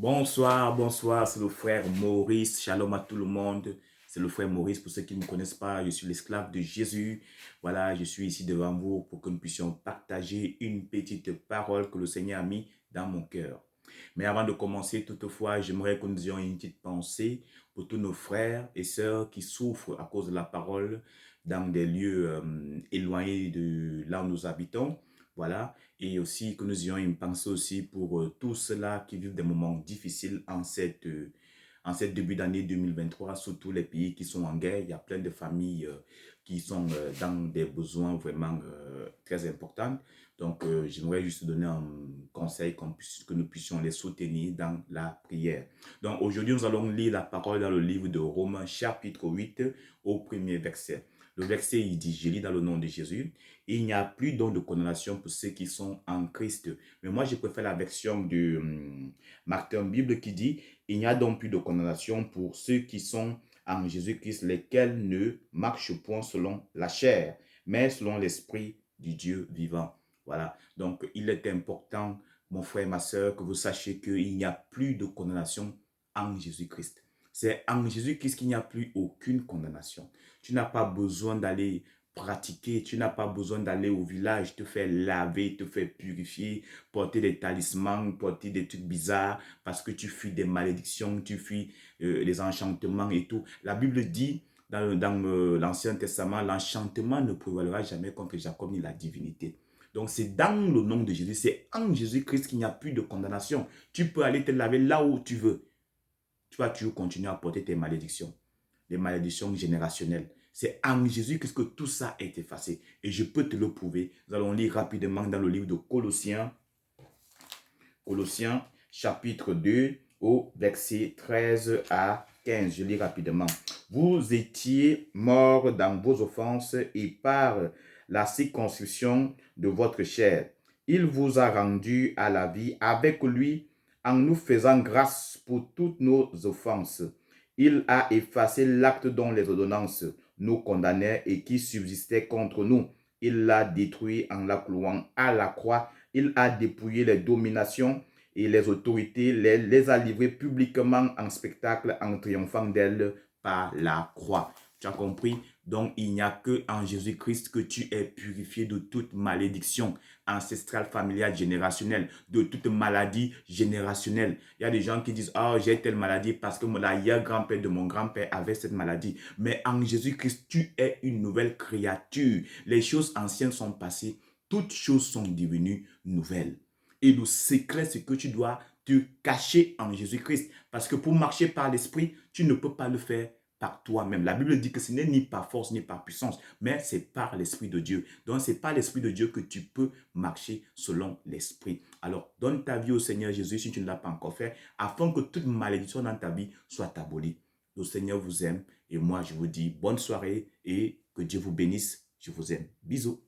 Bonsoir, bonsoir, c'est le frère Maurice. Shalom à tout le monde. C'est le frère Maurice. Pour ceux qui ne me connaissent pas, je suis l'esclave de Jésus. Voilà, je suis ici devant vous pour que nous puissions partager une petite parole que le Seigneur a mis dans mon cœur. Mais avant de commencer, toutefois, j'aimerais que nous ayons une petite pensée pour tous nos frères et sœurs qui souffrent à cause de la parole dans des lieux éloignés de là où nous habitons. Voilà, et aussi que nous ayons une pensée aussi pour tous ceux-là qui vivent des moments difficiles en cette début d'année 2023, surtout les pays qui sont en guerre. Il y a plein de familles qui sont dans des besoins vraiment très importants. Donc, j'aimerais juste donner un conseil que nous puissions les soutenir dans la prière. Donc, aujourd'hui, nous allons lire la parole dans le livre de Romains, chapitre 8, au premier verset. Le verset, il dit, je lis dans le nom de Jésus, il n'y a plus donc de condamnation pour ceux qui sont en Christ. Mais moi, je préfère la version de Martin Bible qui dit, il n'y a donc plus de condamnation pour ceux qui sont en Jésus-Christ, lesquels ne marchent point selon la chair, mais selon l'esprit du Dieu vivant. Voilà, donc il est important, mon frère et ma soeur, que vous sachiez qu'il n'y a plus de condamnation en Jésus-Christ. C'est en Jésus-Christ qu'il n'y a plus aucune condamnation. Tu n'as pas besoin d'aller pratiquer, tu n'as pas besoin d'aller au village, te faire laver, te faire purifier, porter des talismans, porter des trucs bizarres parce que tu fuis des malédictions, tu fuis les enchantements et tout. La Bible dit dans l'Ancien Testament, l'enchantement ne prévalera jamais contre Jacob ni la divinité. Donc c'est dans le nom de Jésus, c'est en Jésus-Christ qu'il n'y a plus de condamnation. Tu peux aller te laver là où tu veux. Tu vas toujours continuer à porter tes malédictions, les malédictions générationnelles. C'est en Jésus-Christ que tout ça est effacé. Et je peux te le prouver. Nous allons lire rapidement dans le livre de Colossiens, chapitre 2, au verset 13 à 15. Je lis rapidement. Vous étiez morts dans vos offenses et par la circoncision de votre chair. Il vous a rendu à la vie avec lui en nous faisant grâce pour toutes nos offenses. Il a effacé l'acte dont les ordonnances nous condamnaient et qui subsistait contre nous. Il l'a détruit en la clouant à la croix. Il a dépouillé les dominations et les autorités, les a livrées publiquement en spectacle en triomphant d'elles par la croix. Tu as compris? Donc, il n'y a que en Jésus-Christ que tu es purifié de toute malédiction ancestrale, familiale, générationnelle, de toute maladie générationnelle. Il y a des gens qui disent, oh, j'ai telle maladie parce que l'arrière-grand-père de mon grand-père avait cette maladie. Mais en Jésus-Christ, tu es une nouvelle créature. Les choses anciennes sont passées, toutes choses sont devenues nouvelles. Et le secret, c'est que tu dois te cacher en Jésus-Christ. Parce que pour marcher par l'esprit, tu ne peux pas le faire par toi-même. La Bible dit que ce n'est ni par force ni par puissance, mais c'est par l'Esprit de Dieu. Donc, c'est par l'Esprit de Dieu que tu peux marcher selon l'Esprit. Alors, donne ta vie au Seigneur Jésus si tu ne l'as pas encore fait, afin que toute malédiction dans ta vie soit abolie. Le Seigneur vous aime et moi, je vous dis bonne soirée et que Dieu vous bénisse. Je vous aime. Bisous.